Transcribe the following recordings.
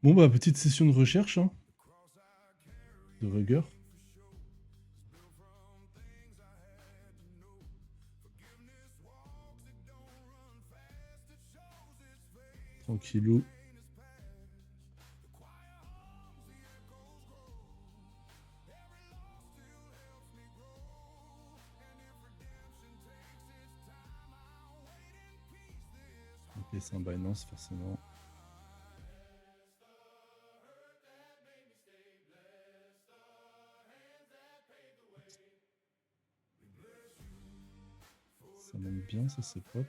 Bon, bah, petite session de recherche, hein, de Rugger. Tranquillou. Ok, c'est un Binance, forcément. Ça monte bien, ça c'est propre.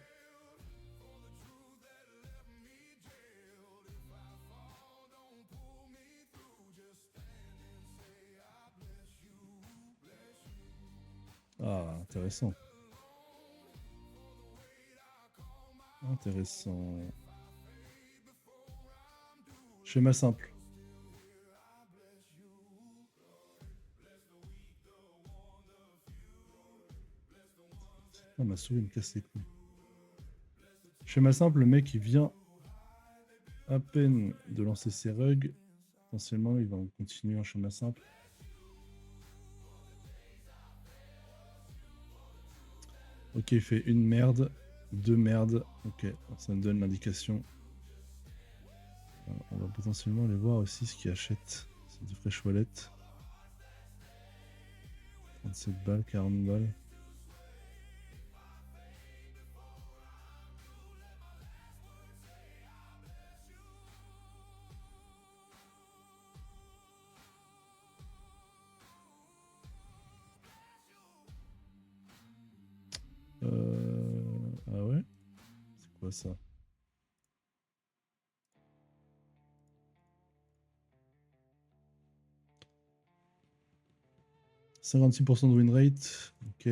Ah, intéressant. Intéressant. Schéma simple. Ah, ma souris me casse les couilles. Schéma simple, le mec il vient à peine de lancer ses rugs. Potentiellement, il va en continuer en schéma simple. Ok, il fait une merde, deux merdes. Ok, ça me donne l'indication. On va potentiellement aller voir aussi ce qu'il achète. C'est de fraîches wallet. 37 balles, 40 balles. Ah ouais? C'est quoi ça? « 56% de win rate. Ok.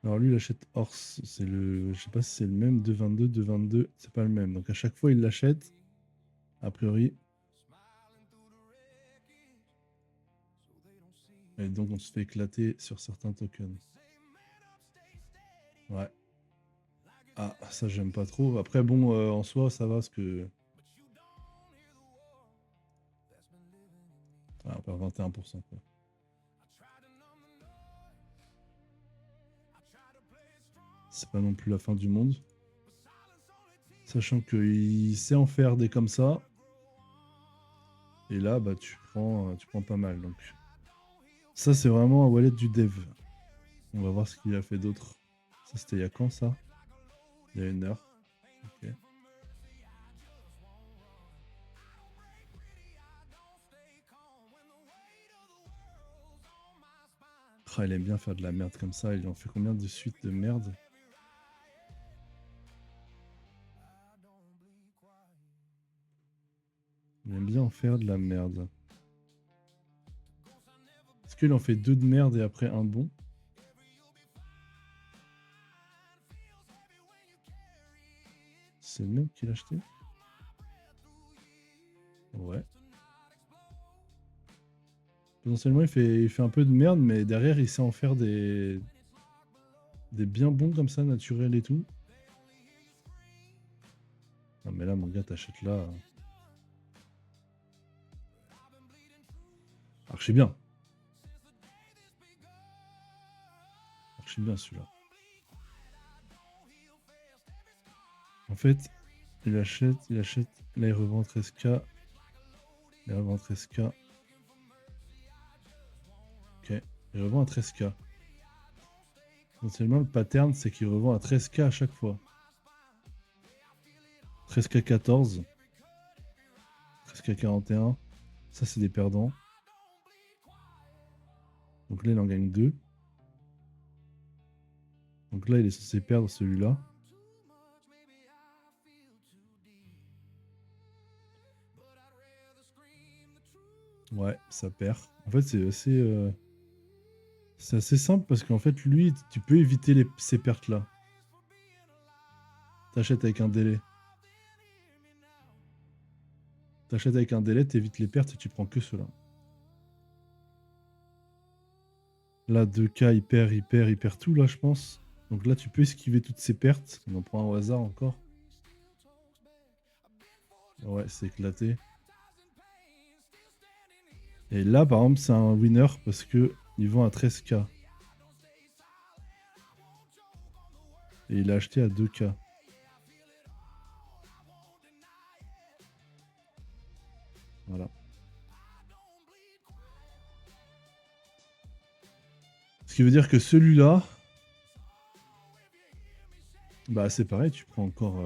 Alors lui, il achète Horse. C'est le. Je sais pas si c'est le même. 2,22, 2,22. C'est pas le même. Donc à chaque fois, il l'achète. A priori. Et donc on se fait éclater sur certains tokens. Ouais. Ah, ça j'aime pas trop. Après, bon, en soi, ça va parce que. Ah, on perd 21%, quoi. C'est pas non plus la fin du monde. Sachant qu'il sait en faire des comme ça. Et là, bah, tu prends pas mal. Donc, ça, c'est vraiment un wallet du dev. On va voir ce qu'il a fait d'autre. Ça, c'était il y a quand, ça? Il y a une heure. Ok. Ah, il aime bien faire de la merde comme ça. Il en fait combien de suites de merde? Il aime bien en faire de la merde. Est-ce qu'il en fait deux de merde et après un bon? C'est le même qu'il a acheté? Ouais. Potentiellement, il fait un peu de merde, mais derrière, il sait en faire des bien bons comme ça, naturels et tout. Non, mais là, mon gars, t'achètes là. Archi bien. Archi bien celui-là. En fait, il achète. Là, il revend 13K. Il revend 13K. Ok. Il revend à 13K. Potentiellement, le pattern, c'est qu'il revend à 13K à chaque fois. 13K 14. 13K 41. Ça, c'est des perdants. Donc là, il en gagne 2. Donc là, il est censé perdre celui-là. Ouais, ça perd. En fait, c'est assez simple parce qu'en fait, lui, tu peux éviter ces pertes-là. T'achètes avec un délai. T'achètes avec un délai, t'évites les pertes et tu prends que cela. Là, 2K, il perd tout, là, je pense. Donc là, tu peux esquiver toutes ces pertes. On en prend un au hasard encore. Ouais, c'est éclaté. Et là, par exemple, c'est un winner parce que ils vend à 13K. Et il a acheté à 2K. Voilà. Ce qui veut dire que celui-là, bah c'est pareil, tu prends encore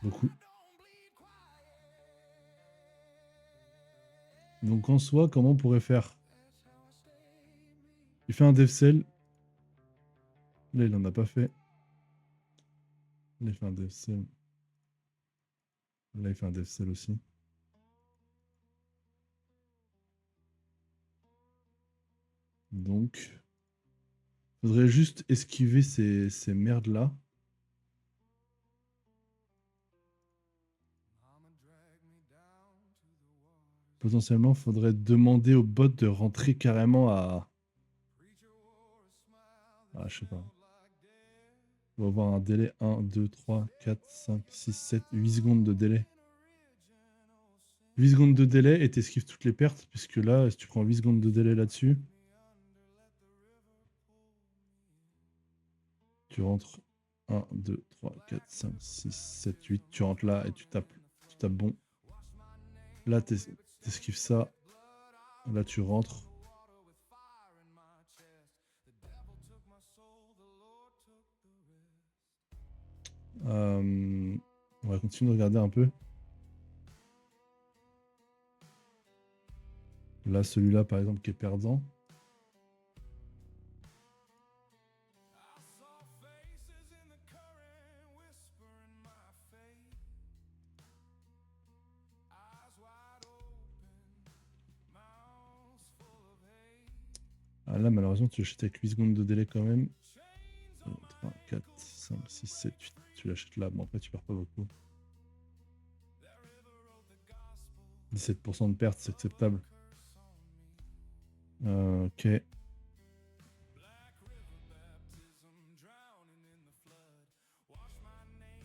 beaucoup. Donc en soi, comment on pourrait faire? Il fait un dev cell. Là, il en a pas fait. Là, il fait un dev cell. Là, il fait un dev cell aussi. Donc, faudrait juste esquiver ces merdes-là. Potentiellement, faudrait demander au bot de rentrer carrément à... Ah, je sais pas. On va avoir un délai 1, 2, 3, 4, 5, 6, 7, 8 secondes de délai. 8 secondes de délai et t'esquives toutes les pertes, puisque là, si tu prends 8 secondes de délai là-dessus, tu rentres 1, 2, 3, 4, 5, 6, 7, 8, tu rentres là et tu tapes bon. Là, t'esquives ça. Là, tu rentres. On va continuer de regarder un peu. Là, celui-là, par exemple, qui est perdant. Ah, là, malheureusement, tu l'achètes avec 8 secondes de délai quand même. 2, 3, 4, 5, 6, 7, 8. Tu l'achètes là. Bon, après, tu perds pas beaucoup. 17% de perte, c'est acceptable. Ok.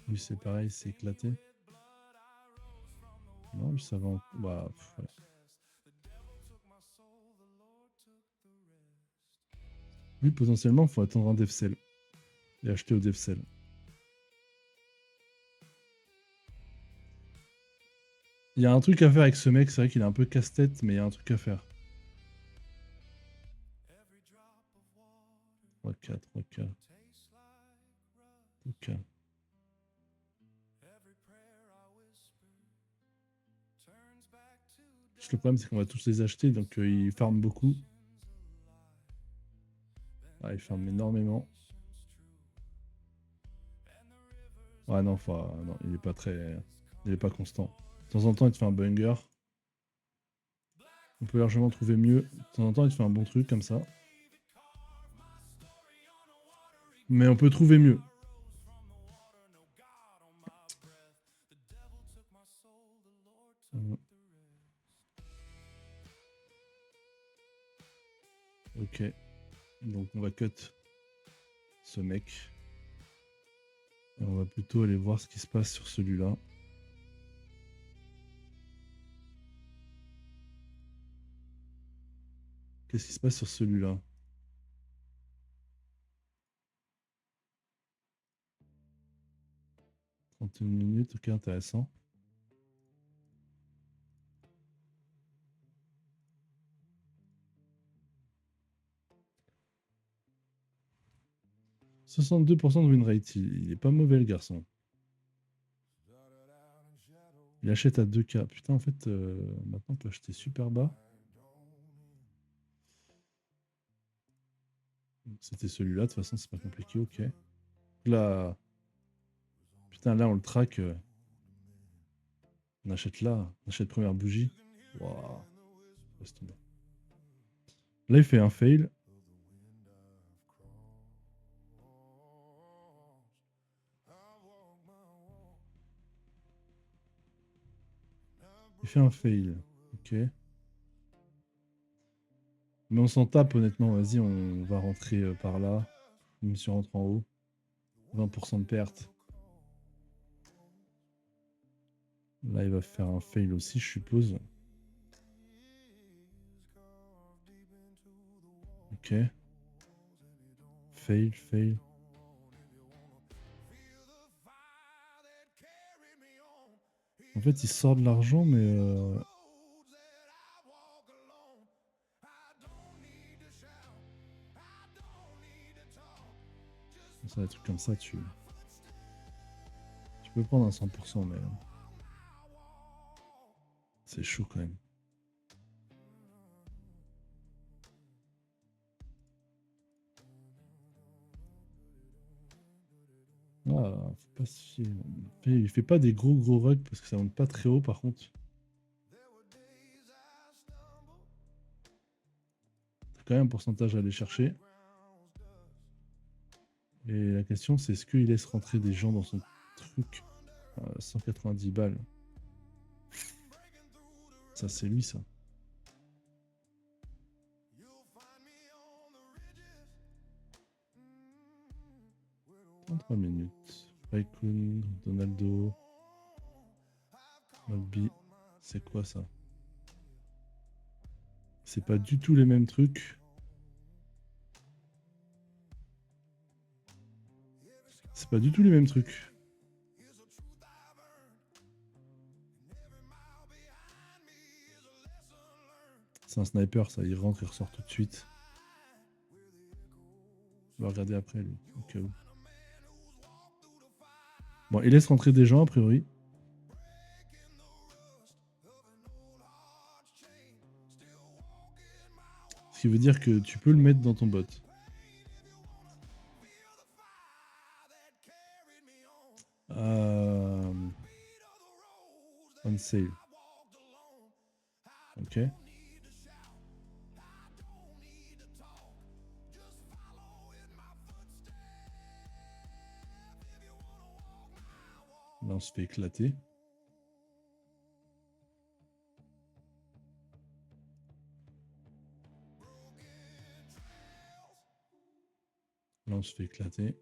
Lui, c'est pareil, c'est éclaté. Non, lui, ça va. Bah, ouais. Lui, potentiellement, il faut attendre un DevCell et acheter au DevCell. Il y a un truc à faire avec ce mec, c'est vrai qu'il est un peu casse-tête, mais il y a un truc à faire. 3K, 3K. 3K. Juste le problème, c'est qu'on va tous les acheter, donc ils farment beaucoup. Ah, ils farment énormément. Ouais, non, non, il est pas très. Il est pas constant. De temps en temps, il te fait un banger. On peut largement trouver mieux. De temps en temps, il te fait un bon truc comme ça. Mais on peut trouver mieux. Ok. Donc on va cut ce mec. Et on va plutôt aller voir ce qui se passe sur celui-là. Qu'est-ce qui se passe sur celui-là? 31 minutes, ok, intéressant. « 62% de win rate, il est pas mauvais le garçon. Il achète à 2K. Putain, en fait, maintenant on peut acheter super bas. C'était celui-là, de toute façon, c'est pas compliqué, ok. Là, putain, là on le traque. On achète là, on achète première bougie. Waouh. Laisse tomber. Là, il fait un fail. Il fait un fail. Ok. Mais on s'en tape, honnêtement. Vas-y, on va rentrer par là. Même si on rentre en haut. 20% de perte. Là, il va faire un fail aussi, je suppose. Ok. Fail, fail. En fait, il sort de l'argent, mais... Ça, des trucs comme ça, tu peux prendre un 100%, mais... C'est chaud quand même. Ah, faut pas se fier. Il fait pas des gros rugs parce que ça monte pas très haut par contre. T'as quand même un pourcentage à aller chercher. Et la question c'est est-ce qu'il laisse rentrer des gens dans son truc 190 balles. Ça c'est lui ça. 23 minutes. Raikkonen, Donaldo, Malby. C'est quoi ça? C'est pas du tout les mêmes trucs. C'est pas du tout les mêmes trucs. C'est un sniper ça, il rentre et ressort tout de suite. On va regarder après lui, au cas où. Bon, il laisse rentrer des gens a priori. Ce qui veut dire que tu peux le mettre dans ton bot. On save. Ok. Là, on se fait éclater. Là, on se fait éclater.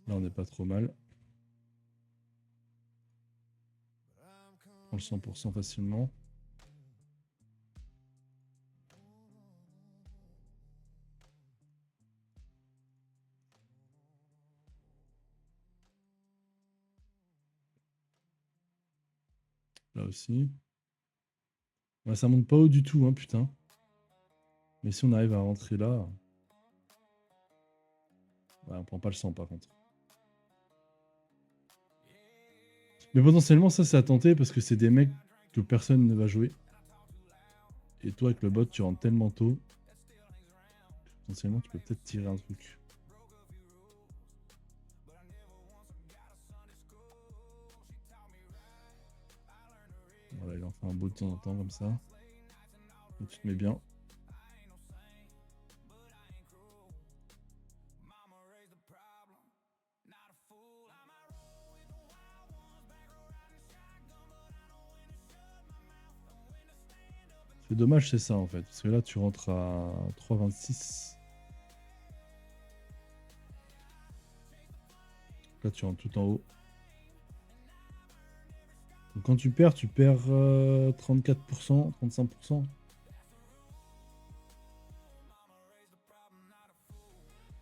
Là, on n'est pas trop mal. On prend le 100% facilement. Là aussi. Ouais, ça monte pas haut du tout, hein, putain. Mais si on arrive à rentrer là... Ouais, on prend pas le 100 par contre. Mais potentiellement, ça, c'est à tenter parce que c'est des mecs que personne ne va jouer. Et toi, avec le bot, tu rentres tellement tôt. Potentiellement, tu peux peut-être tirer un truc. Voilà, il en fait un beau de temps en temps comme ça. Et tu te mets bien. C'est dommage, c'est ça en fait. Parce que là, tu rentres à 3,26. Là, tu rentres tout en haut. Donc, quand tu perds 34%, 35%.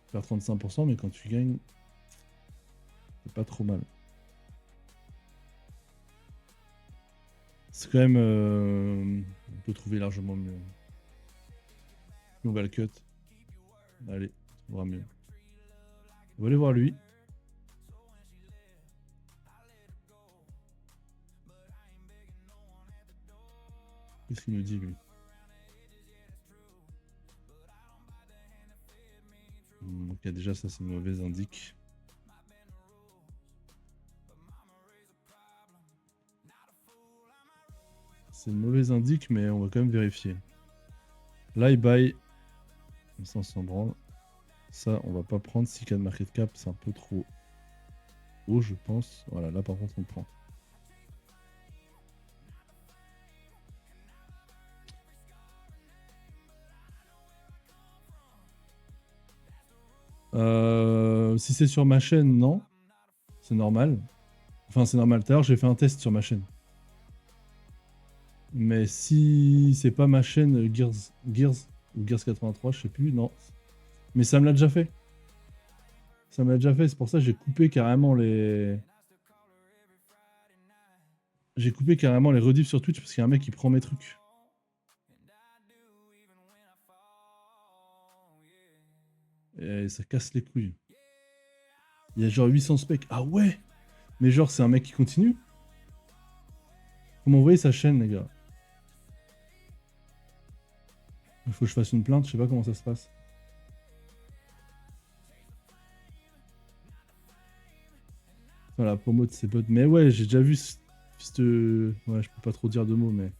Tu perds 35%, mais quand tu gagnes, c'est pas trop mal. C'est quand même... on peut trouver largement mieux. On va le cut. Allez, on verra mieux. On va aller voir lui. Qu'est-ce qu'il nous dit lui? Ok, déjà ça c'est une mauvaise indique. C'est une mauvaise indique, mais on va quand même vérifier. Là, il buy. Ça, on s'en branle. Ça, on va pas prendre. 6K de market cap, c'est un peu trop haut, je pense. Voilà, là par contre, on prend. Si c'est sur ma chaîne, non. C'est normal. Enfin, c'est normal. Tout à l'heure, j'ai fait un test sur ma chaîne. Mais si c'est pas ma chaîne Gears ou Gears 83, je sais plus, non. Mais ça me l'a déjà fait. Ça me l'a déjà fait, c'est pour ça que j'ai coupé carrément les. J'ai coupé carrément les rediffs sur Twitch parce qu'il y a un mec qui prend mes trucs. Et ça casse les couilles. Il y a genre 800 specs. Ah ouais. Mais genre, c'est un mec qui continue. Faut m'envoyer sa chaîne, les gars. Il faut que je fasse une plainte, je sais pas comment ça se passe. Enfin, la promo de ses potes. Mais ouais, j'ai déjà vu Ouais, je peux pas trop dire de mots, mais.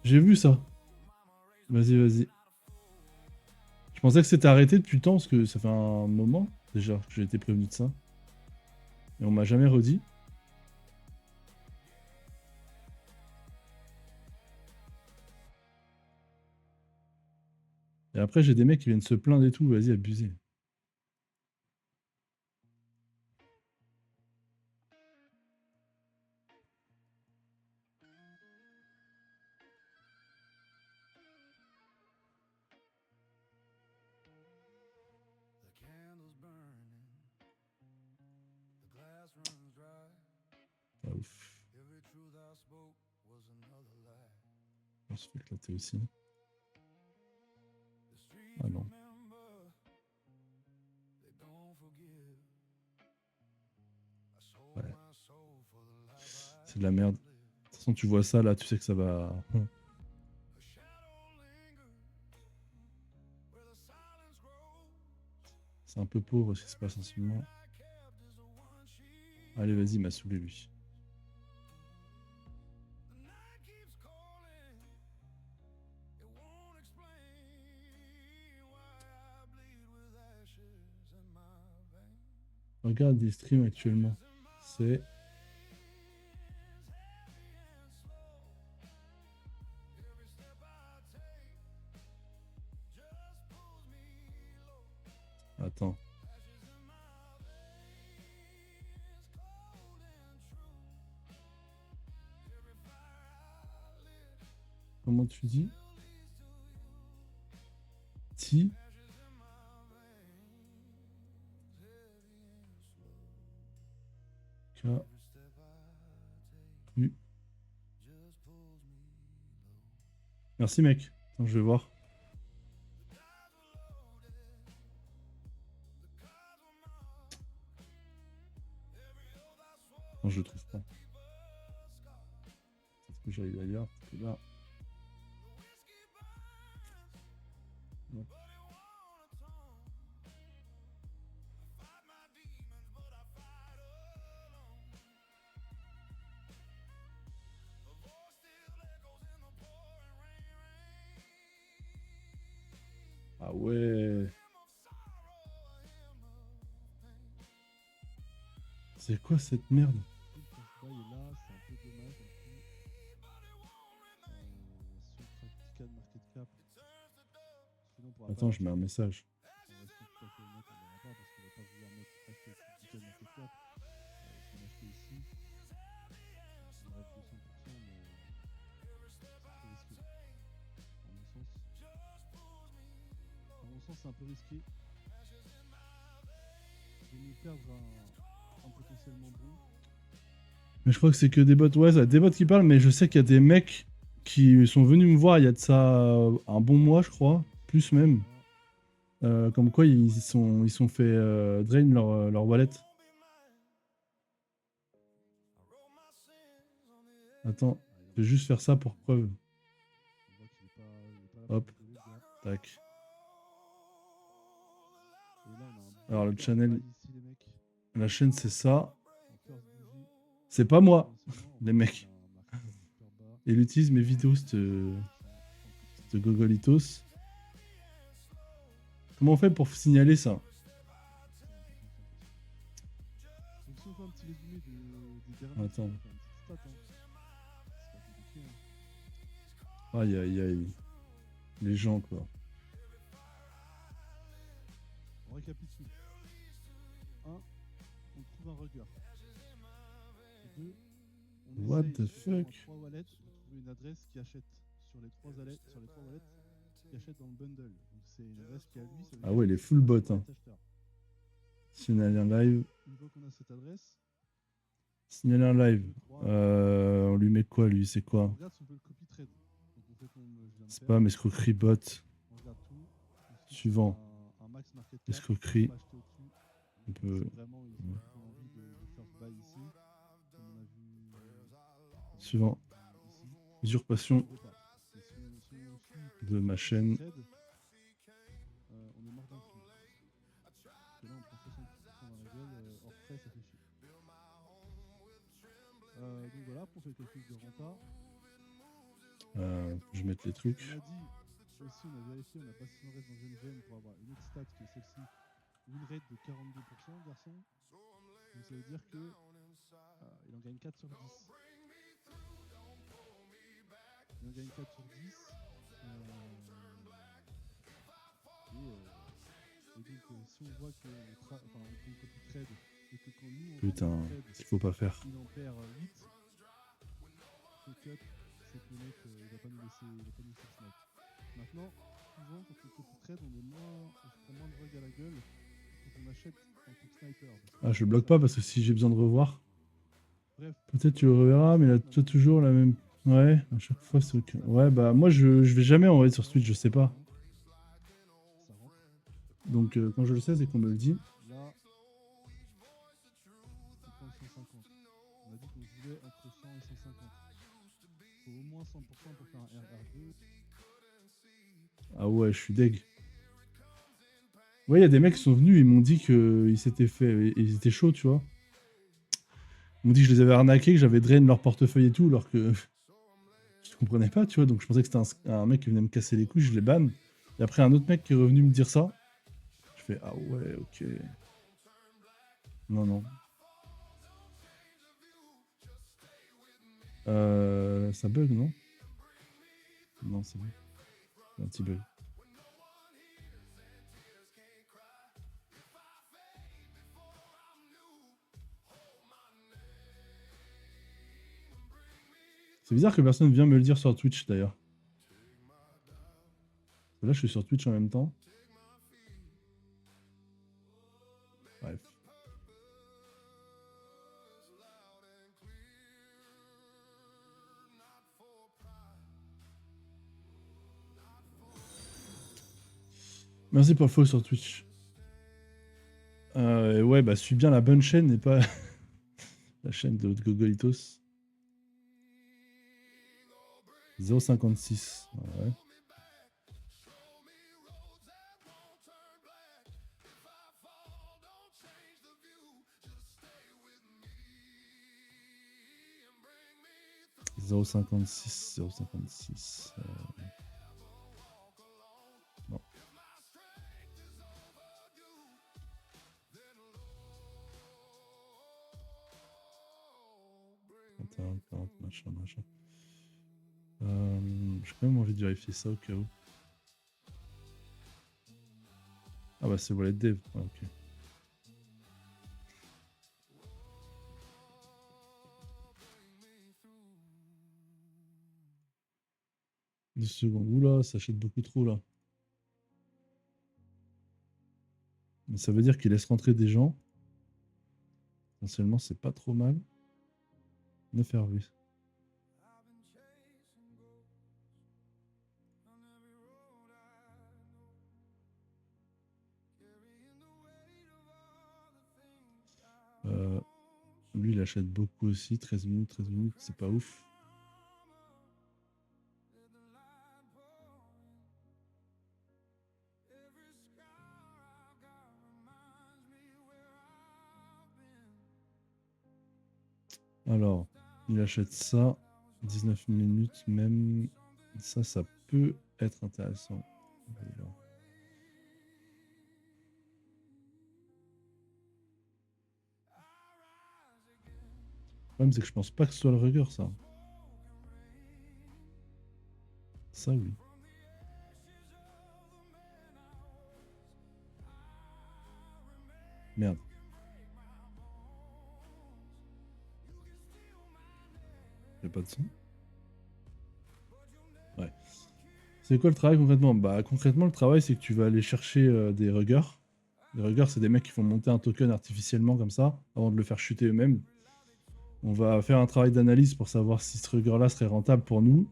J'ai vu ça. Vas-y, vas-y. Je pensais que c'était arrêté depuis le temps, parce que ça fait un moment déjà que j'ai été prévenu de ça. Et on m'a jamais redit. Et après, j'ai des mecs qui viennent se plaindre et tout. Vas-y, abusez. Pas ouf. On se fait éclater aussi. Ah non. Ouais. C'est de la merde. De toute façon, tu vois ça là, tu sais que ça va. C'est un peu pauvre ce qui se passe en ce moment. Allez, vas-y, il m'a saoulé lui. Regarde des streams actuellement. C'est. Attends. Comment tu dis? Ti. K. U. Merci mec. Attends, je vais voir. Non, je le trouve pas. Peut-être que j'arrive ailleurs. Parce que là. Non. Ah ouais. C'est quoi cette merde? Attends, je mets un message. C'est un peu risqué de nous perdre un potentiellement bon. Mais je crois que c'est que des bots. Ouais, ça, des bots qui parlent, mais je sais qu'il y a des mecs qui sont venus me voir il y a de ça un bon mois, je crois, plus même. Comme quoi ils sont fait drain leur wallet. Attends, je vais juste faire ça pour preuve. Hop, tac. Alors le channel, la chaîne c'est ça. C'est pas moi, les mecs. Et il utilise mes vidéos, ce Gogolitos. Comment on fait pour signaler ça? Attends. Aïe aïe aïe. Les gens quoi. récapitule. 1. On trouve un rugger. 2. On What essaye the sur fuck? 3 wallets de trouver une adresse qui achète sur les 3 wallets, qui achète dans le bundle. Donc c'est une adresse qui a lui, ça veut Ah dire ouais, que il est c'est full pas bot. son Hein. wallet acheteur. Signaler un live. Une fois qu'on a cette adresse, Signaler un live. 2, 3, On lui met quoi, lui? C'est on quoi? regarde si on peut le copy trade. Donc on fait comme je viens de faire. Spam, escroquerie, bot. On regarde tout. Ensuite, Suivant. un max market cap. Escroquerie. On peut acheter au-dessus. On peut... Si vraiment ils ont plutôt envie de first buy ici, comme on a vu Suivant. ici, Usurpation on veut pas. Et si on suit de ma chaîne. trade, on est mort d'un coup. Parce que là on prend 60% dans la gueule, hors frais ça fait chier. Donc voilà, pour faire le calcul de renta. Je vais mettre les trucs. On a dit aussi, on a vérifié, on n'a pas 600 restes dans GenGen pour avoir une autre stat qui est celle-ci. Win rate de 42%, garçon. Donc ça veut dire que il en gagne 4 sur 10. Il en gagne 4 sur 10. Et donc si on voit qu'on on fait une copie trade et que quand nous on Putain, trade, qu'il faut pas faire. il en perd 8, faut cut, c'est que le mec il va pas nous laisser snipe. Maintenant, souvent quand on copie trade, on se prend moins de rug à la gueule quand on achète en tant que sniper. Ah, je le bloque pas parce que si j'ai besoin de revoir, Bref, peut-être tu le reverras, mais là, tu as toujours la même. Ouais, à chaque fois c'est ok. Ouais, bah moi je vais jamais envoyer sur Twitch, je sais pas. ça rentre. Donc quand je le sais, c'est qu'on me le dit. Là, c'est point 150. On a dit qu'on voulait entre 100 et 150. Il faut au moins 100% pour faire un RR2. Ah ouais, je suis deg. Ouais, il y a des mecs qui sont venus, ils m'ont dit qu'ils s'étaient fait. Ils étaient chauds, tu vois. Ils m'ont dit que je les avais arnaqués, que j'avais drain leur portefeuille et tout, alors que je comprenais pas, tu vois. Donc je pensais que c'était un mec qui venait me casser les couilles, je les banne. Et après, un autre mec qui est revenu me dire ça. Je fais ah ouais, ok. Non, non. Ça bug, non? Non, c'est bon. C'est un petit bug. C'est bizarre que personne vienne me le dire sur Twitch d'ailleurs. Là, je suis sur Twitch en même temps. Bref. Merci pour le follow sur Twitch. Ouais, bah suis bien la bonne chaîne et pas la chaîne de Gogolitos. 0,56. Ouais. « 0,56, 0,56. Non. Machin, machin. J'ai quand même envie de vérifier ça au cas où. Ah bah c'est Wallet Dev. Ouais, ok. Deux secondes. Oula, ça achète beaucoup trop là. Mais ça veut dire qu'il laisse rentrer des gens. Potentiellement, c'est pas trop mal. 9 RV. Lui, il achète beaucoup aussi. 13 minutes, c'est pas ouf. Alors, il achète ça. 19 minutes, même. Ça peut être intéressant. Alors. Le problème, c'est que je pense pas que ce soit le rugger, ça. Ça, oui. Merde. Y'a pas de son. Ouais. C'est quoi le travail concrètement? Bah concrètement le travail c'est que tu vas aller chercher des ruggers. Les ruggers c'est des mecs qui font monter un token artificiellement comme ça, avant de le faire chuter eux-mêmes. On va faire un travail d'analyse pour savoir si ce rugger là serait rentable pour nous.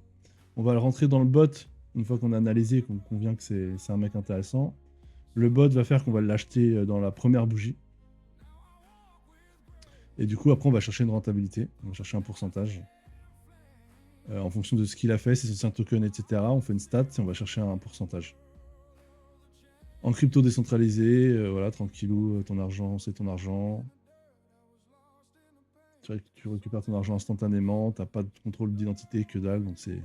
On va le rentrer dans le bot une fois qu'on a analysé, qu'on convient que c'est un mec intéressant. Le bot va faire qu'on va l'acheter dans la première bougie. Et du coup, après, on va chercher une rentabilité. On va chercher un pourcentage. En fonction de ce qu'il a fait, si c'est un token, etc. On fait une stat et on va chercher un pourcentage. En crypto décentralisé, voilà, tranquillou, ton argent, c'est ton argent. Tu récupères ton argent instantanément, t'as pas de contrôle d'identité, que dalle, donc c'est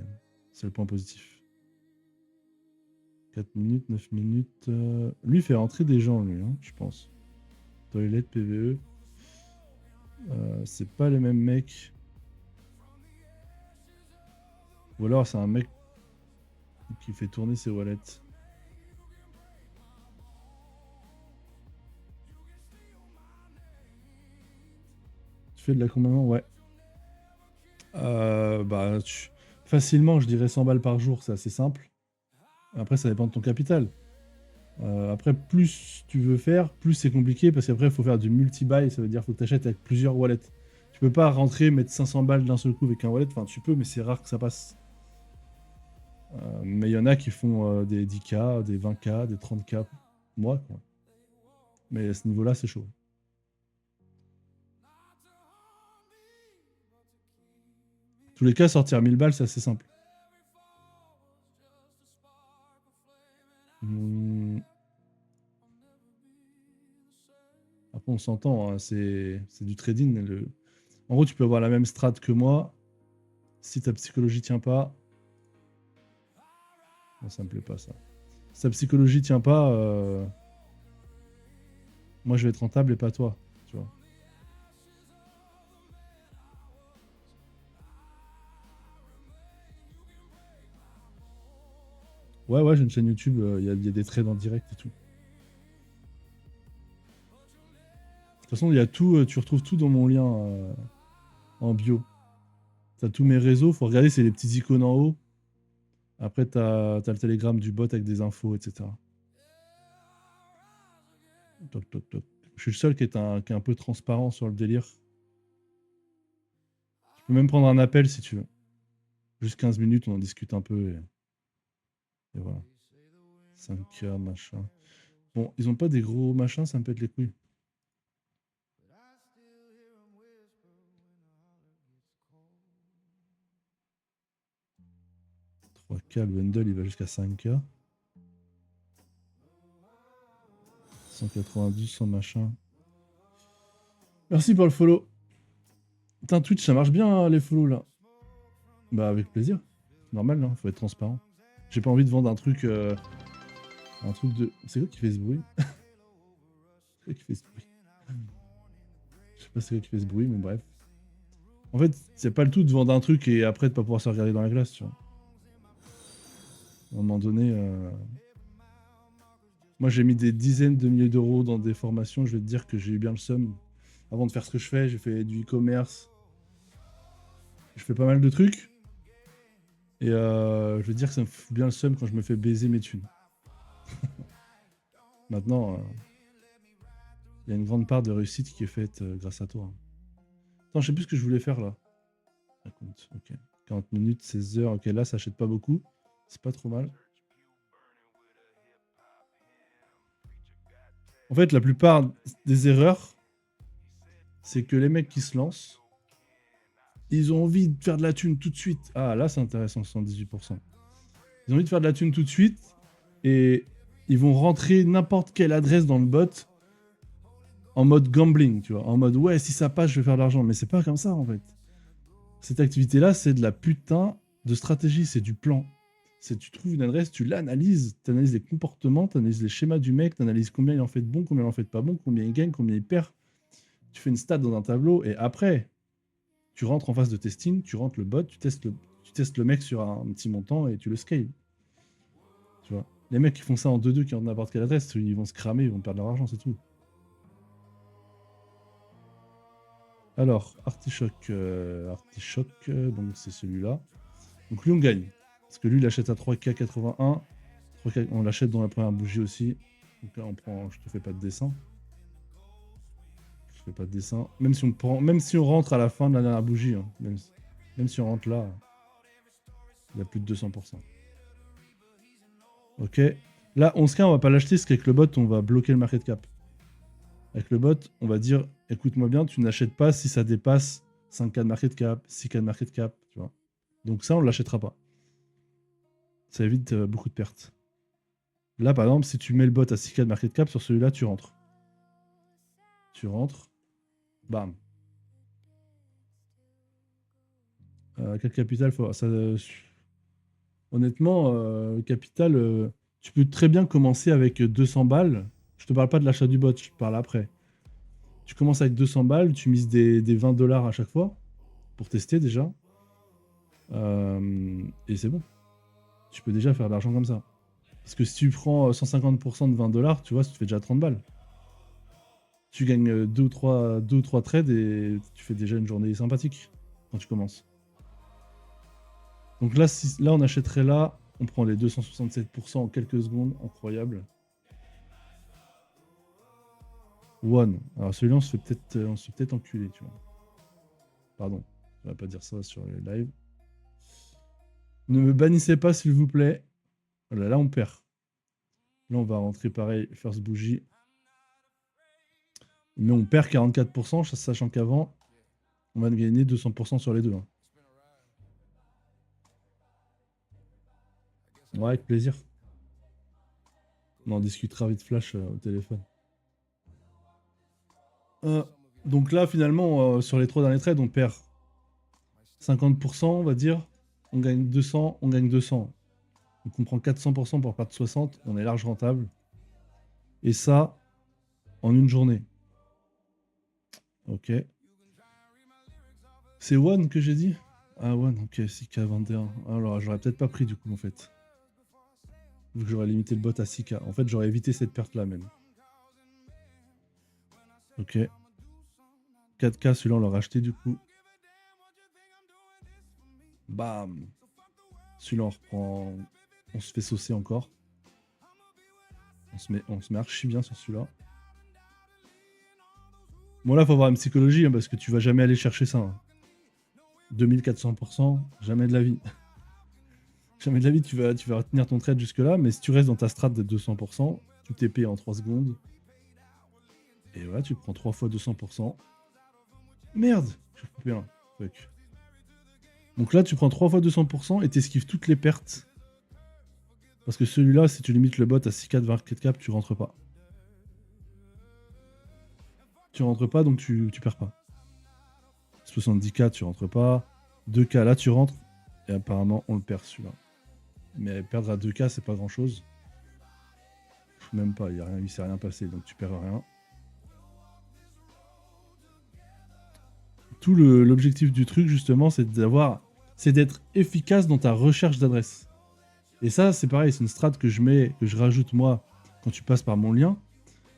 le point positif. 4 minutes, 9 minutes. Lui, il fait rentrer des gens, lui, hein, je pense. Toilette, PVE. C'est pas les mêmes mecs. Ou alors c'est un mec qui fait tourner ses wallets. Tu fais de l'accompagnement? Ouais. Bah, facilement, je dirais 100 balles par jour, c'est assez simple. Après, ça dépend de ton capital. Après, plus tu veux faire, plus c'est compliqué parce qu'après, il faut faire du multi-buy, ça veut dire qu'il faut que tu achètes avec plusieurs wallets. Tu peux pas rentrer, mettre 500 balles d'un seul coup avec un wallet, enfin tu peux, mais c'est rare que ça passe. Mais il y en a qui font des 10K, des 20K, des 30K mois, quoi. Mais à ce niveau-là, c'est chaud. En tous les cas, sortir 1000 balles, c'est assez simple. Après, on s'entend, hein, c'est du trading. En gros, tu peux avoir la même strat que moi. Si ta psychologie tient pas. Non, ça me plaît pas, ça. Si ta psychologie tient pas, moi je vais être rentable et pas toi. Tu vois. Ouais, ouais, j'ai une chaîne YouTube, il y a des trades en direct et tout. De toute façon, il y a tout, tu retrouves tout dans mon lien en bio. T'as tous mes réseaux, faut regarder, c'est les petits icônes en haut. Après, t'as le Telegram du bot avec des infos, etc. Toc, toc, toc. Je suis le seul qui est un peu transparent sur le délire. Tu peux même prendre un appel si tu veux. Juste 15 minutes, on en discute un peu et voilà. 5K, machin. Bon, ils ont pas des gros machins, ça me pète les couilles. 3K, le bundle, il va jusqu'à 5K. 190, sans machin. Merci pour le follow. Putain, Twitch, ça marche bien, hein, les follow, là. Bah, avec plaisir. Normal, hein, faut être transparent. J'ai pas envie de vendre un truc de... C'est quoi qui fait ce bruit? C'est quoi qui fait ce bruit? Je sais pas c'est quoi qui fait ce bruit, mais bref. En fait, c'est pas le tout de vendre un truc et après de pas pouvoir se regarder dans la glace, tu vois. À un moment donné... Moi, j'ai mis des dizaines de milliers d'euros dans des formations. Je vais te dire que j'ai eu bien le seum. Avant de faire ce que je fais, j'ai fait du e-commerce. Je fais pas mal de trucs. Et je veux dire que ça me fout bien le seum quand je me fais baiser mes thunes. Maintenant, il y a une grande part de réussite qui est faite grâce à toi. Attends, je sais plus ce que je voulais faire là. Raconte, ok. 40 minutes, 16 heures. Ok, là, ça achète pas beaucoup. C'est pas trop mal. En fait, la plupart des erreurs, c'est que les mecs qui se lancent, ils ont envie de faire de la thune tout de suite. Ah, là, c'est intéressant, 78%. Ils ont envie de faire de la thune tout de suite et ils vont rentrer n'importe quelle adresse dans le bot en mode gambling, tu vois. En mode, ouais, si ça passe, je vais faire de l'argent. Mais c'est pas comme ça, en fait. Cette activité-là, c'est de la putain de stratégie, c'est du plan. C'est tu trouves une adresse, tu l'analyses, tu analyses les comportements, tu analyses les schémas du mec, tu analyses combien il en fait de bon, combien il en fait de pas bon, combien il gagne, combien il perd. Tu fais une stat dans un tableau et après, tu rentres en phase de testing, tu rentres le bot, tu testes le mec sur un petit montant et tu le scales. Tu vois. Les mecs qui font ça en 2-2, qui rentrent n'importe quelle adresse, ils vont se cramer, ils vont perdre leur argent, c'est tout. Alors, artichoke, donc c'est celui-là. Donc lui, on gagne. Parce que lui, il achète à 3K81. 3K, on l'achète dans la première bougie aussi. Donc là, on prend. Je te fais pas de dessin. Je fais pas de dessin. Même si on rentre à la fin de la dernière bougie, hein, même si on rentre là, il y a plus de 200%. Ok. Là, 11K, on va pas l'acheter, parce qu'avec le bot, on va bloquer le market cap. Avec le bot, on va dire, écoute-moi bien, tu n'achètes pas si ça dépasse 5K de market cap, 6K de market cap, tu vois. Donc ça, on ne l'achètera pas. Ça évite beaucoup de pertes. Là, par exemple, si tu mets le bot à 6K de market cap, sur celui-là, tu rentres. Tu rentres. Bam. Quel capital faut... ça, honnêtement, capital, tu peux très bien commencer avec 200 balles. Je te parle pas de l'achat du bot, je te parle après. Tu commences avec 200 balles, tu mises des 20 dollars à chaque fois pour tester déjà. Et c'est bon. Tu peux déjà faire de l'argent comme ça. Parce que si tu prends 150% de 20 dollars, tu vois, ça te fait déjà 30 balles. Tu gagnes 2 ou 3 trades et tu fais déjà une journée sympathique quand tu commences. Donc là, là on achèterait là, on prend les 267% en quelques secondes, incroyable. One. Alors celui-là, on se fait peut-être enculer, tu vois. Pardon, on va pas dire ça sur les lives. Ne me bannissez pas, s'il vous plaît. Voilà, là, on perd. Là, on va rentrer pareil, first bougie. Mais on perd 44%, sachant qu'avant, on va gagner 200% sur les deux. Hein. Ouais, avec plaisir. On en discutera vite flash au téléphone. Euh, donc là, finalement, sur les 3 derniers trades, on perd 50%, on va dire. On gagne 200, on gagne 200. Donc on prend 400% pour perdre 60, on est large rentable. Et ça, en une journée. Ok. C'est One que j'ai dit. Ah, One, ok, 6K21. Alors, j'aurais peut-être pas pris du coup, en fait. Vu que j'aurais limité le bot à 6K. En fait, j'aurais évité cette perte-là même. Ok. 4K, celui-là, on l'a racheté du coup. Bam. Celui-là, on reprend. On se fait saucer encore. On se met archi bien sur celui-là. Bon, là, faut avoir une psychologie, hein, parce que tu vas jamais aller chercher ça. Hein. 2400%, jamais de la vie. Jamais de la vie, tu vas retenir ton trade jusque-là, mais si tu restes dans ta strat de 200%, tu t'es payé en 3 secondes. Et voilà, tu prends 3 fois 200%. Merde, j'ai coupé un. Fuck. Donc là, tu prends 3 fois 200% et t'esquives toutes les pertes. Parce que celui-là, si tu limites le bot à 6K de market cap, tu rentres pas. Tu rentres pas, donc tu perds pas. 70K, tu rentres pas. 2K, là, tu rentres. Et apparemment, on le perd celui-là. Mais perdre à 2K, c'est pas grand-chose. Même pas, il s'est rien passé, donc tu perds rien. Tout l'objectif du truc, justement, c'est d'être efficace dans ta recherche d'adresse. Et ça, c'est pareil, c'est une strat que je rajoute moi quand tu passes par mon lien.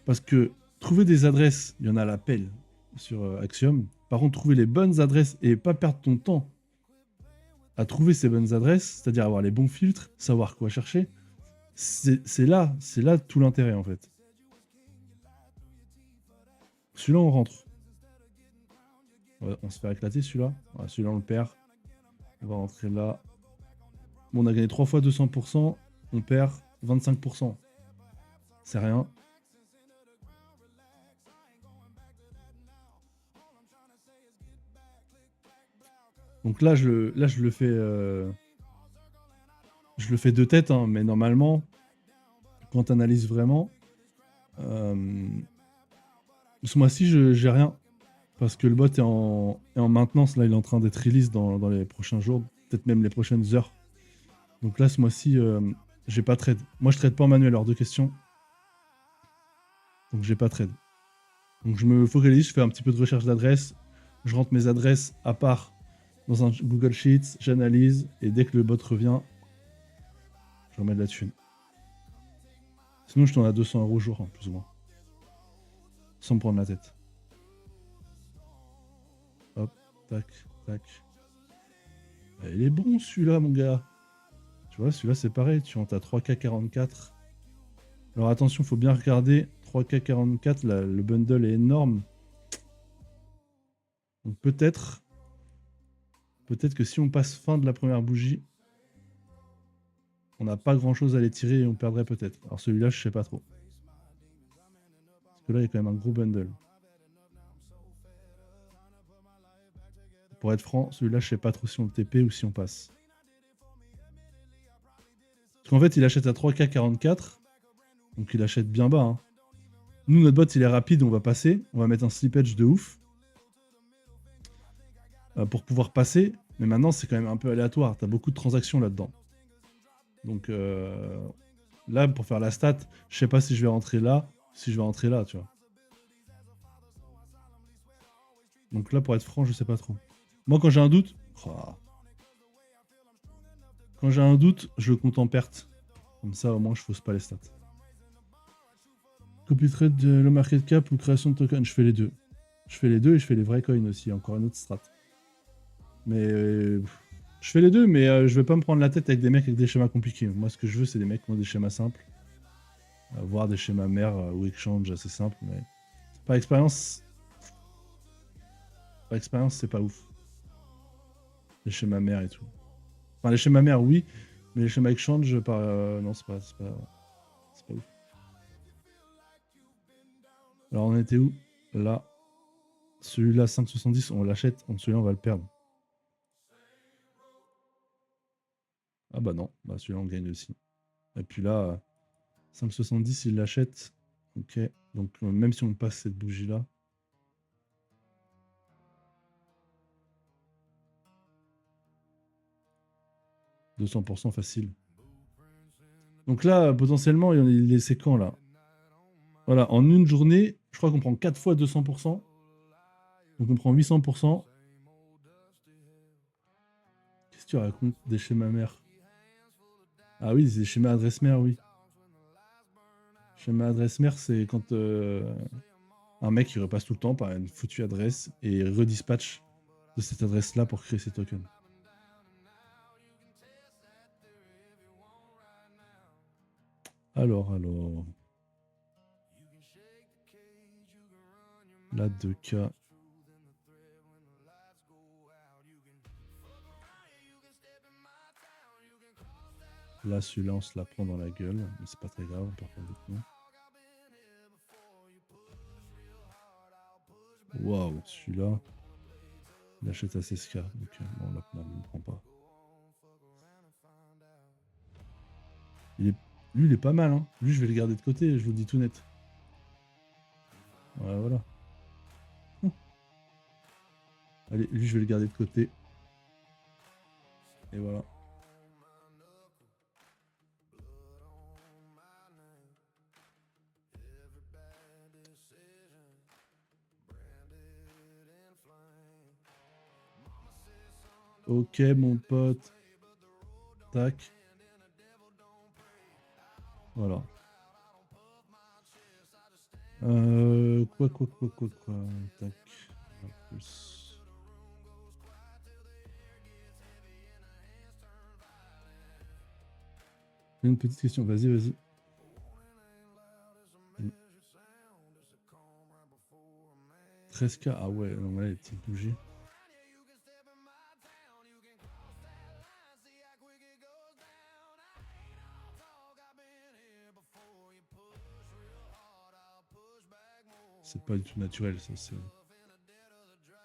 Parce que trouver des adresses, il y en a à la pelle sur Axiom. Par contre, trouver les bonnes adresses et pas perdre ton temps à trouver ces bonnes adresses, c'est-à-dire avoir les bons filtres, savoir quoi chercher, c'est là tout l'intérêt en fait. Celui-là, on rentre. On se fait éclater celui-là. Voilà, celui-là, on le perd. On va rentrer là. Bon, on a gagné 3 fois 200%. On perd 25%. C'est rien. Donc là, je le fais. Je le fais de tête, hein, mais normalement, quand tu analyses vraiment, ce mois-ci, j'ai rien. Parce que le bot est en maintenance. Là, il est en train d'être release dans les prochains jours, peut-être même les prochaines heures. Donc là, ce mois-ci, j'ai pas trade. Moi, je trade pas en manuel, hors de question. Donc j'ai pas trade. Donc je me focalise, je fais un petit peu de recherche d'adresse. Je rentre mes adresses à part dans un Google Sheets, j'analyse, et dès que le bot revient, je remets de la thune. Sinon, je tourne à 200 € jour, hein, plus ou moins. Sans me prendre la tête. Tac, tac. Il est bon celui-là, mon gars. Tu vois, celui-là, c'est pareil. Tu rentres à 3K44. Alors attention, faut bien regarder. 3K44, le bundle est énorme. Donc peut-être que si on passe fin de la première bougie, on n'a pas grand-chose à les tirer et on perdrait peut-être. Alors celui-là, je sais pas trop. Parce que là, il y a quand même un gros bundle. Pour être franc, celui-là, je sais pas trop si on le TP ou si on passe. Parce qu'en fait, il achète à 3K44. Donc il achète bien bas. Hein. Nous, notre bot, il est rapide, on va passer. On va mettre un slippage de ouf. Pour pouvoir passer. Mais maintenant, c'est quand même un peu aléatoire. T'as beaucoup de transactions là-dedans. Donc là, pour faire la stat, je sais pas si je vais rentrer là, si je vais rentrer là, tu vois. Donc là, pour être franc, je sais pas trop. Moi, quand j'ai un doute, quand j'ai un doute, je le compte en perte. Comme ça, au moins, je fausse pas les stats. Copy trade de le market cap ou création de token, je fais les deux. Je fais les deux et je fais les vrais coins aussi, encore une autre strat. Mais je fais les deux, mais je vais pas me prendre la tête avec des mecs avec des schémas compliqués. Moi, ce que je veux, c'est des mecs qui ont des schémas simples. Voire des schémas mères ou exchange assez simples, mais par expérience, c'est pas ouf. Les schémas mères et tout. Enfin, les schémas mères, oui, mais les schémas exchange, non, c'est pas ouf. Alors, on était où? Là. Celui-là, 5,70, on l'achète. Celui-là, on va le perdre. Ah bah non, bah celui-là, on gagne aussi. Et puis là, 5,70, il l'achète. Ok, donc même si on passe cette bougie-là. « 200% facile. » Donc là, potentiellement, il est séquent là. Voilà, en une journée, je crois qu'on prend 4 fois 200%. Donc on prend 800%. Qu'est-ce que tu racontes des schémas mères? Ah oui, des schémas adresse mère, oui. Schéma adresse mère, c'est quand un mec il repasse tout le temps par une foutue adresse et il redispatch de cette adresse-là pour créer ses tokens. Alors. Là, 2K. Là, celui-là, on se la prend dans la gueule, mais c'est pas très grave, par contre. Waouh, celui-là, il achète à 16K, donc bon, là, on ne prend pas. Lui, il est pas mal, hein. Lui, je vais le garder de côté, je vous le dis tout net. Ouais, voilà. Allez, lui, je vais le garder de côté. Et voilà. Ok, mon pote. Tac. Voilà. Quoi. Tac. Plus. Une petite question, vas-y. 13K, ah ouais, non, là, les petites bougies. C'est pas du tout naturel, ça,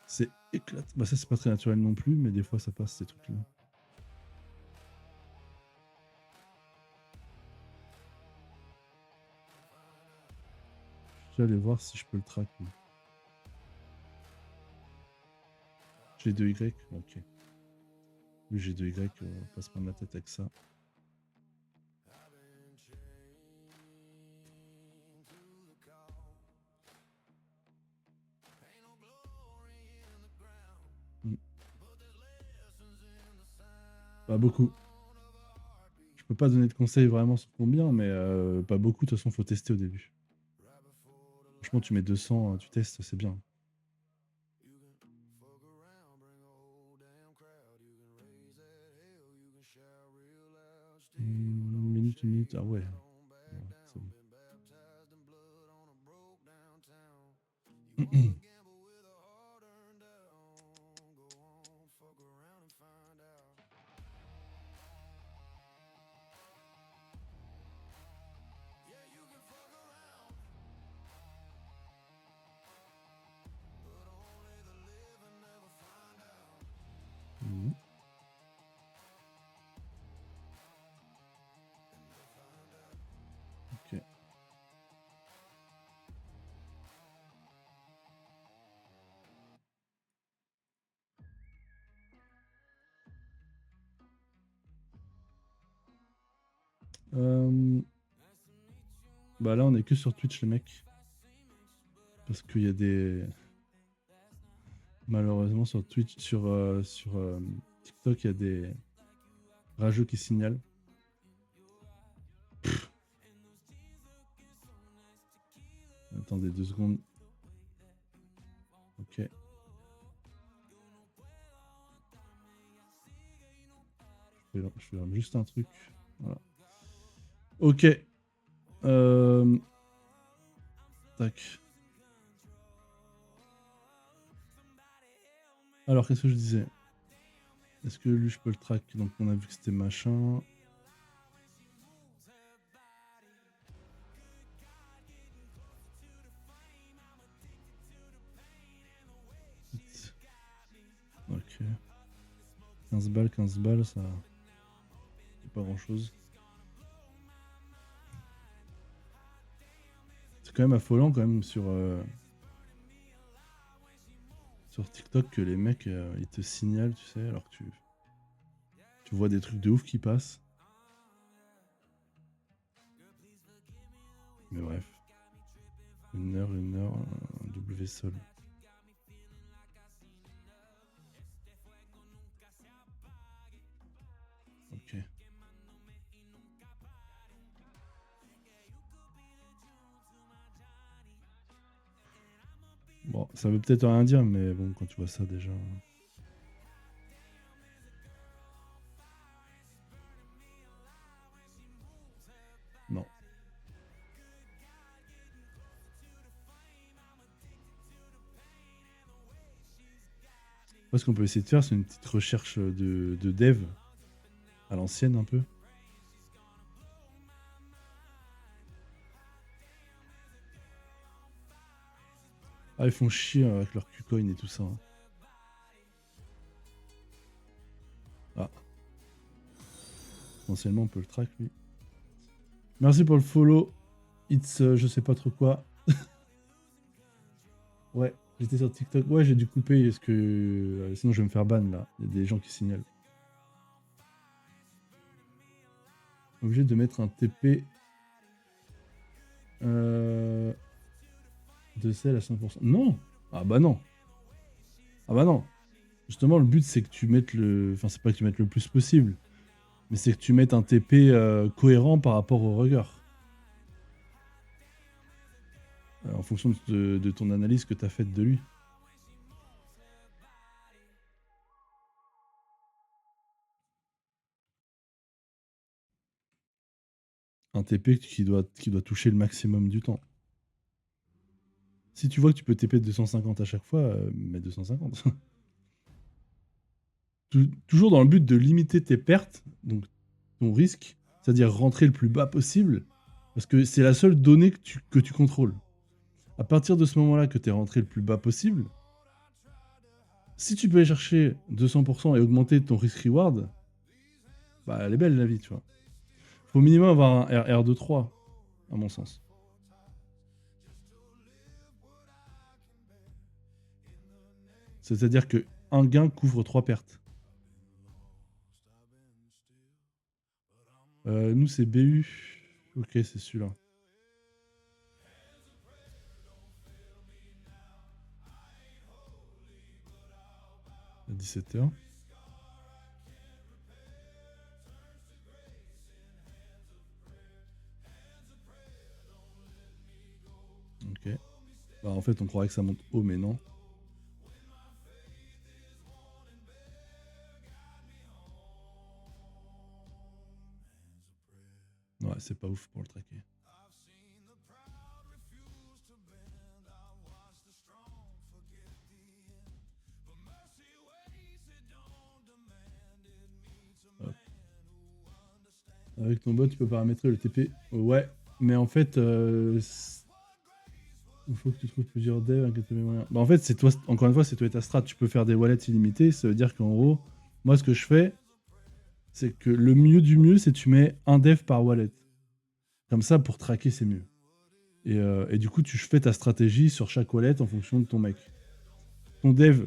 c'est éclate. Bah ça, c'est pas très naturel non plus, mais des fois, ça passe, ces trucs-là. Je vais aller voir si je peux le track. J'ai 2Y, ok. Oui, j'ai 2Y, on va pas se prendre la tête avec ça. Pas beaucoup. Je peux pas donner de conseils vraiment sur combien, mais pas beaucoup. De toute façon, faut tester au début. Franchement, tu mets 200, tu testes, c'est bien. 31 minutes. Ah ouais. Ouais, c'est bon. Mhm. Ok. Bah là, on est que sur Twitch, les mecs. Parce qu'il y a des. Malheureusement, sur Twitch, sur TikTok, il y a des rageux qui signalent. Attendez 2 secondes. Ok. Je fais juste un truc. Voilà. Ok. Tac. Alors, qu'est-ce que je disais? Est-ce que lui, je peux le track? Donc, on a vu que c'était machin. Ok. 15 balles, ça. C'est pas grand chose. C'est quand même affolant, quand même, sur TikTok, que les mecs, ils te signalent, tu sais, alors que tu vois des trucs de ouf qui passent. Mais bref. 1 heure, W sol. Ok. Bon, ça veut peut-être rien dire, mais bon, quand tu vois ça déjà. Non. Moi, ce qu'on peut essayer de faire, c'est une petite recherche de dev à l'ancienne un peu. Ah, ils font chier avec leur Qcoin et tout ça. Hein. Ah. Potentiellement, on peut le track, lui. Merci pour le follow. It's je sais pas trop quoi. Ouais, j'étais sur TikTok. Ouais, j'ai dû couper parce que sinon je vais me faire ban là. Il y a des gens qui signalent. Obligé de mettre un TP de sel à 5%. Non! Ah bah non! Ah bah non! Justement, le but c'est que tu mettes le. Enfin, c'est pas que tu mettes le plus possible, mais c'est que tu mettes un TP cohérent par rapport au regard. En fonction de ton analyse que tu as faite de lui. Un TP qui doit toucher le maximum du temps. Si tu vois que tu peux TP de 250 à chaque fois, mets 250. Toujours dans le but de limiter tes pertes, donc ton risque, c'est-à-dire rentrer le plus bas possible, parce que c'est la seule donnée que tu contrôles. À partir de ce moment-là que tu es rentré le plus bas possible, si tu peux aller chercher 200% et augmenter ton risk-reward, bah elle est belle la vie, tu vois. Faut au minimum avoir un RR de 3, à mon sens. C'est-à-dire que un gain couvre 3 pertes. Nous, c'est BU. Ok, c'est celui-là. À 17h. Ok. Bah, en fait, on croirait que ça monte haut, mais non. Ouais. Ouais, c'est pas ouf pour le traquer. Hop. Avec ton bot, tu peux paramétrer le TP. Ouais, mais en fait, il faut que tu trouves plusieurs devs avec tes moyens. Bah en fait, c'est toi, encore une fois, c'est toi et ta strat. Tu peux faire des wallets illimités. Ça veut dire qu'en gros, moi, ce que je fais, c'est que le mieux du mieux, c'est tu mets un dev par wallet. Comme ça, pour traquer, c'est mieux. Et du coup, tu fais ta stratégie sur chaque wallet en fonction de ton mec. Ton dev,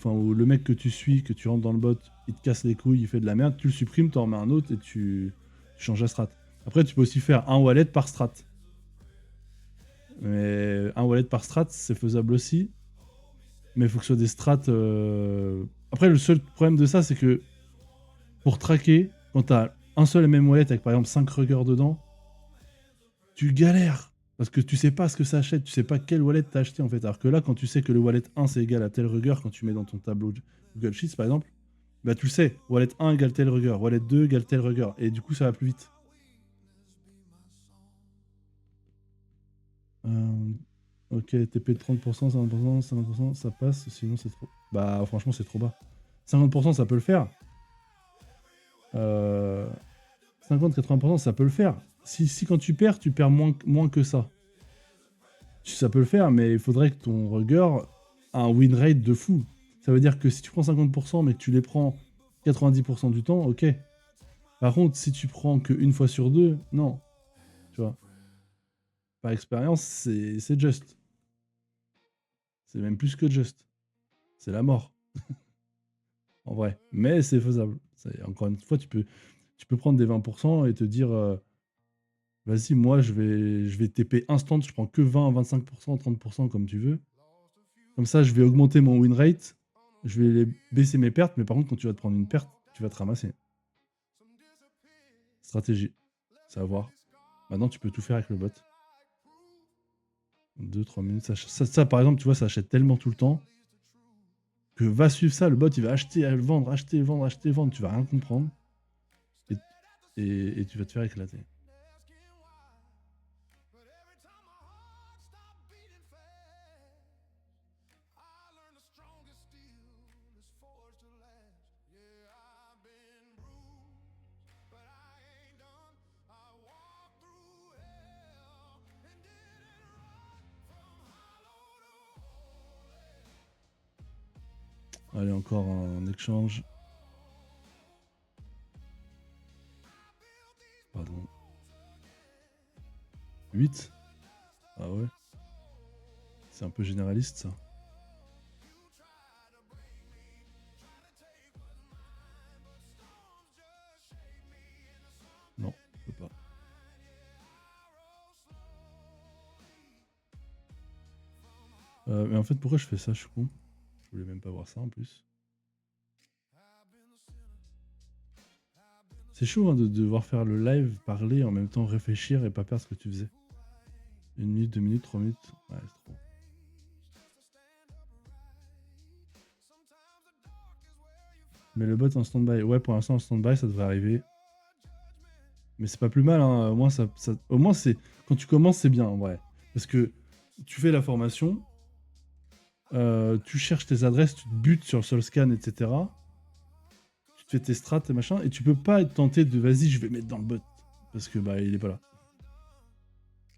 ou le mec que tu suis, que tu rentres dans le bot, il te casse les couilles, il fait de la merde, tu le supprimes, t'en remets un autre et tu changes la strat. Après, tu peux aussi faire un wallet par strat. Mais un wallet par strat, c'est faisable aussi. Mais il faut que ce soit des strats. Après, le seul problème de ça, c'est que pour traquer, quand t'as un seul et même wallet avec par exemple 5 ruggers dedans, tu galères. Parce que tu sais pas ce que ça achète, tu sais pas quel wallet t'as acheté en fait. Alors que là, quand tu sais que le wallet 1 c'est égal à tel rugger, quand tu mets dans ton tableau Google Sheets par exemple, bah tu le sais, wallet 1 égale tel rugger, wallet 2 égale tel rugger. Et du coup, ça va plus vite. Ok, TP de 30%, 50%, 50%, ça passe, sinon c'est trop. Bah franchement, c'est trop bas. 50%, ça peut le faire. 50-80%, ça peut le faire. Si quand tu perds moins que ça. Ça peut le faire, mais il faudrait que ton rugger a un win rate de fou. Ça veut dire que si tu prends 50%, mais que tu les prends 90% du temps, ok. Par contre, si tu prends qu'une fois sur deux, non. Tu vois. Par expérience, c'est just. C'est même plus que just. C'est la mort. En vrai. Mais c'est faisable. Encore une fois, tu peux prendre des 20% et te dire vas-y, moi je vais TP instant, je prends que 20, 25%, 30% comme tu veux. Comme ça, je vais augmenter mon win rate, je vais baisser mes pertes, mais par contre, quand tu vas te prendre une perte, tu vas te ramasser. Stratégie. Savoir. Maintenant, tu peux tout faire avec le bot. 2-3 minutes. Ça, par exemple, tu vois, ça achète tellement tout le temps que va suivre ça, le bot, il va acheter, vendre, acheter, vendre, acheter, vendre. Tu vas rien comprendre. Et tu vas te faire éclater. Allez, encore un exchange. Pardon. 8. Ah ouais. C'est un peu généraliste, ça. Non, je peux pas. Mais en fait, pourquoi je fais ça, je suis con. Je voulais même pas voir ça, en plus. C'est chaud hein, de devoir faire le live, parler, en même temps réfléchir et pas perdre ce que tu faisais. 1 minute, 2 minutes, 3 minutes. Ouais, c'est trop. Mais le bot en stand-by. Ouais, pour l'instant en stand-by, ça devrait arriver. Mais c'est pas plus mal, hein. Au moins, c'est quand tu commences, c'est bien, en vrai. Parce que tu fais la formation, tu cherches tes adresses, tu te butes sur Solscan, etc. Tu te fais tes strats et machin, et tu peux pas être tenté de vas-y, je vais mettre dans le bot. Parce que bah il est pas là.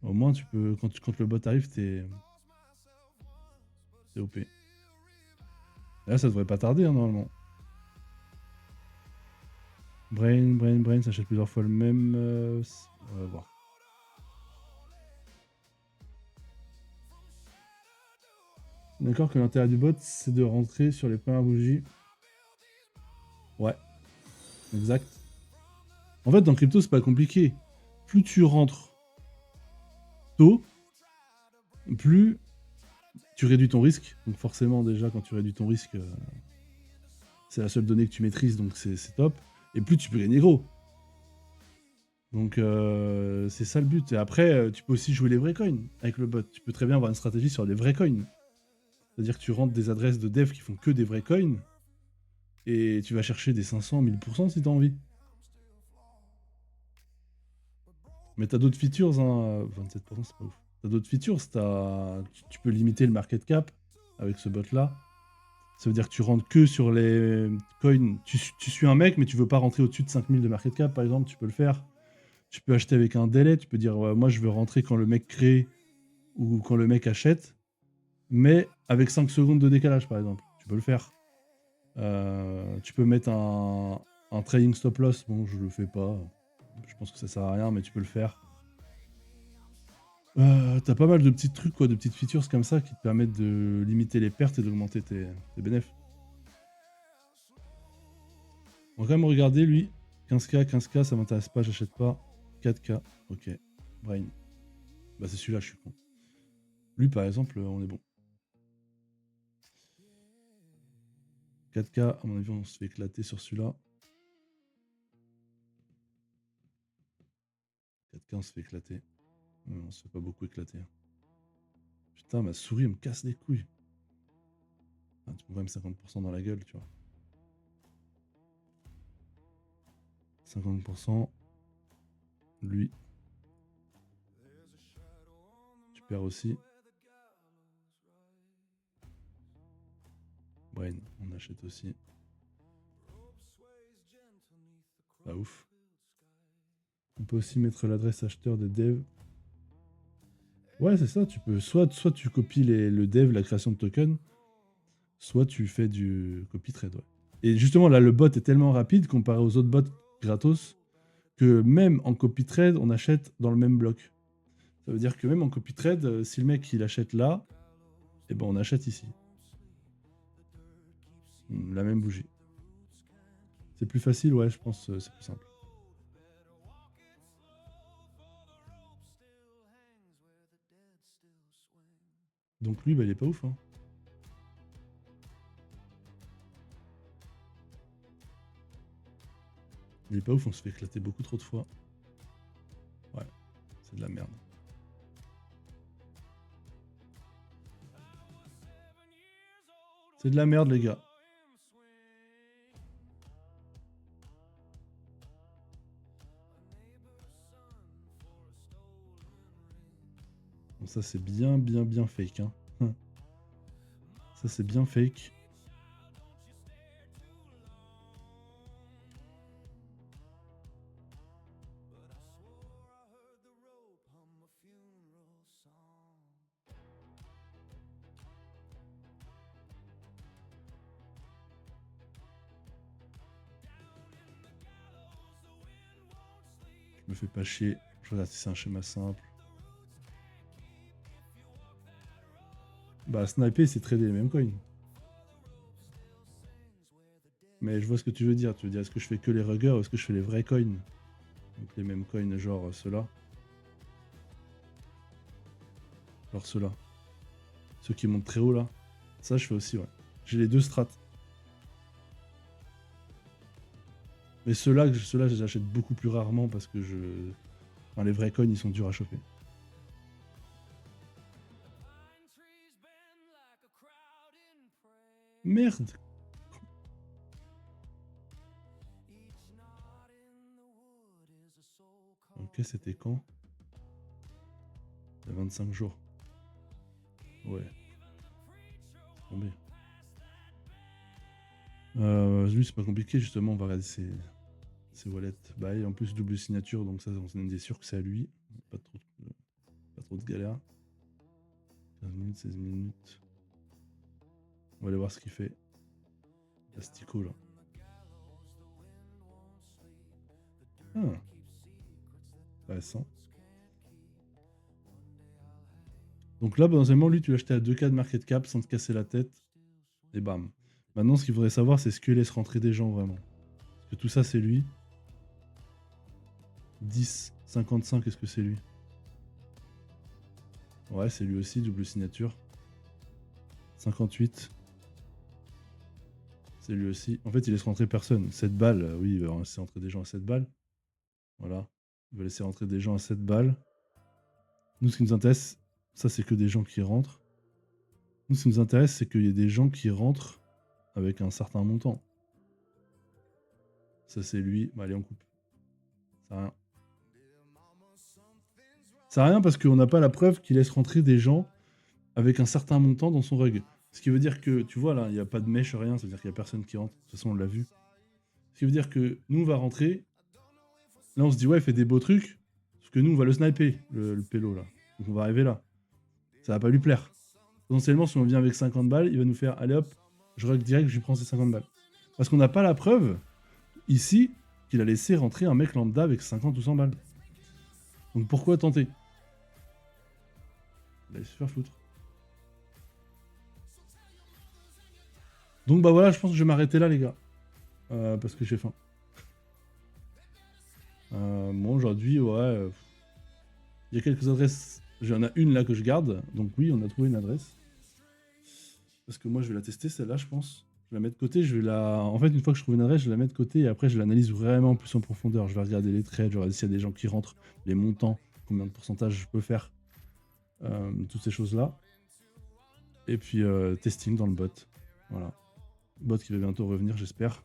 Au moins, tu peux, quand le bot arrive, t'es OP. Là, ça devrait pas tarder, hein, normalement. Brain, ça achète plusieurs fois le même. On va voir. D'accord que l'intérêt du bot, c'est de rentrer sur les premières bougies. Ouais, exact. En fait, dans crypto, c'est pas compliqué. Plus tu rentres tôt, plus tu réduis ton risque. Donc forcément, déjà, quand tu réduis ton risque, c'est la seule donnée que tu maîtrises, donc c'est top. Et plus tu peux gagner gros. Donc c'est ça le but. Et après, tu peux aussi jouer les vrais coins avec le bot. Tu peux très bien avoir une stratégie sur les vrais coins. C'est-à-dire que tu rentres des adresses de dev qui font que des vrais coins. Et tu vas chercher des 500, 1000% si t'as envie. Mais t'as d'autres features, hein. 27%, c'est pas ouf. T'as d'autres features, tu peux limiter le market cap avec ce bot-là. Ça veut dire que tu rentres que sur les coins. Tu suis un mec, mais tu veux pas rentrer au-dessus de 5000 de market cap, par exemple, tu peux le faire. Tu peux acheter avec un délai, tu peux dire, ouais, moi je veux rentrer quand le mec crée ou quand le mec achète, mais avec 5 secondes de décalage, par exemple. Tu peux le faire. Tu peux mettre un trading stop loss. Bon, je le fais pas. Je pense que ça sert à rien, mais tu peux le faire. T'as pas mal de petits trucs, quoi, de petites features comme ça qui te permettent de limiter les pertes et d'augmenter tes bénéfices. On va quand même regarder lui. 15K, ça m'intéresse pas, j'achète pas. 4K, ok. Brain. Bah c'est celui-là, je suis con. Lui par exemple, on est bon. 4K, à mon avis, on se fait éclater sur celui-là. 4K, on se fait éclater. Mais on se fait pas beaucoup éclater. Putain, ma souris, elle me casse les couilles. Ah, tu me vois même 50% dans la gueule, tu vois. 50%. Lui. Tu perds aussi. Brain, on achète aussi. Pas ouf. On peut aussi mettre l'adresse acheteur des devs. Ouais, c'est ça, tu peux. Soit tu copies le dev, la création de token, soit tu fais du copy trade, ouais. Et justement, là, le bot est tellement rapide comparé aux autres bots gratos que même en copy trade, on achète dans le même bloc. Ça veut dire que même en copy trade, si le mec il achète là, eh ben on achète ici. La même bougie. C'est plus facile, ouais, je pense, c'est plus simple. Donc lui, bah, il est pas ouf, hein. Il est pas ouf, on se fait éclater beaucoup trop de fois. Ouais, c'est de la merde. C'est de la merde, les gars. Bon, ça, c'est bien fake, hein. Ça, c'est bien fake. Je me fais pas chier. Je regarde si c'est un schéma simple. Bah, sniper, c'est trader les mêmes coins. Mais je vois ce que tu veux dire. Tu veux dire, est-ce que je fais que les ruggers ou est-ce que je fais les vrais coins? Donc les mêmes coins, genre ceux-là. Genre ceux-là. Ceux qui montent très haut, là. Ça, je fais aussi, ouais. J'ai les deux strats. Mais ceux-là, je les achète beaucoup plus rarement parce que enfin, les vrais coins, ils sont durs à choper. Merde! Ok, c'était quand? Il y a 25 jours. Ouais. C'est tombé. Lui, c'est pas compliqué, justement. On va regarder ses wallets. Bah, et en plus, double signature, donc ça, on est sûr que c'est à lui. Pas trop de galère. 15 minutes, 16 minutes. On va aller voir ce qu'il fait. Plastico, là. Ah. Intéressant. Donc là, potentiellement, lui, tu l'as acheté à 2K de market cap sans te casser la tête. Et bam. Maintenant, ce qu'il faudrait savoir, c'est ce qu'il laisse rentrer des gens vraiment. Parce que tout ça, c'est lui. 10, 55, est-ce que c'est lui? Ouais, c'est lui aussi, double signature. 58. C'est lui aussi. En fait, il laisse rentrer personne. 7 balles, oui, il va laisser rentrer des gens à 7 balles. Voilà. Il va laisser rentrer des gens à 7 balles. Nous, ce qui nous intéresse, ça, c'est que des gens qui rentrent. Nous, ce qui nous intéresse, c'est qu'il y ait des gens qui rentrent avec un certain montant. Ça, c'est lui. Bah, allez, on coupe. Ça rien. Ça sert à rien parce qu'on n'a pas la preuve qu'il laisse rentrer des gens avec un certain montant dans son rug. Ce qui veut dire que, tu vois, là, il n'y a pas de mèche, rien, ça veut dire qu'il n'y a personne qui rentre. De toute façon, on l'a vu. Ce qui veut dire que nous, on va rentrer. Là, on se dit, ouais, il fait des beaux trucs. Parce que nous, on va le sniper, le pélo, là. Donc, on va arriver là. Ça va pas lui plaire. Potentiellement, si on vient avec 50 balles, il va nous faire, allez hop, je rug direct, je lui prends ses 50 balles. Parce qu'on n'a pas la preuve, ici, qu'il a laissé rentrer un mec lambda avec 50 ou 100 balles. Donc, pourquoi tenter? Il allait se faire foutre. Donc, bah voilà, je pense que je vais m'arrêter là, les gars. Parce que j'ai faim. Bon, aujourd'hui, ouais. Il y a quelques adresses. J'en ai une là que je garde. Donc, oui, on a trouvé une adresse. Parce que moi, je vais la tester, celle-là, je pense. Je vais la mettre de côté. Je vais la... En fait, une fois que je trouve une adresse, je la mets de côté. Et après, je l'analyse vraiment plus en profondeur. Je vais regarder les trades. Je vais regarder s'il y a des gens qui rentrent, les montants, combien de pourcentage je peux faire. Toutes ces choses-là. Et puis, testing dans le bot. Voilà. Bot qui va bientôt revenir, j'espère.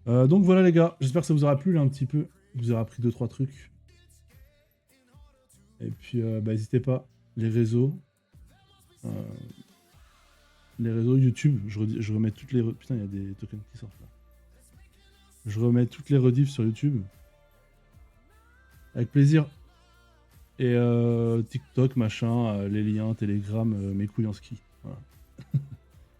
Donc voilà les gars, j'espère que ça vous aura plu là un petit peu, vous aura appris 2-3 trucs. Et puis bah, n'hésitez pas, les réseaux YouTube, je remets toutes les... Putain, il y a des tokens qui sortent là. Je remets toutes les rediffs sur YouTube. Avec plaisir. Et TikTok, machin, les liens, Telegram, mes couilles en ski. Voilà.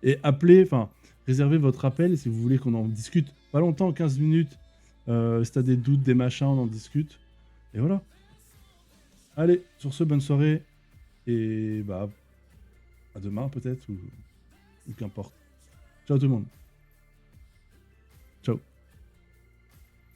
Et appelez, enfin, réservez votre appel si vous voulez qu'on en discute. Pas longtemps, 15 minutes. Si t'as des doutes, des machins, on en discute. Et voilà. Allez, sur ce, bonne soirée. Et bah, à demain peut-être, ou qu'importe. Ciao tout le monde. Ciao.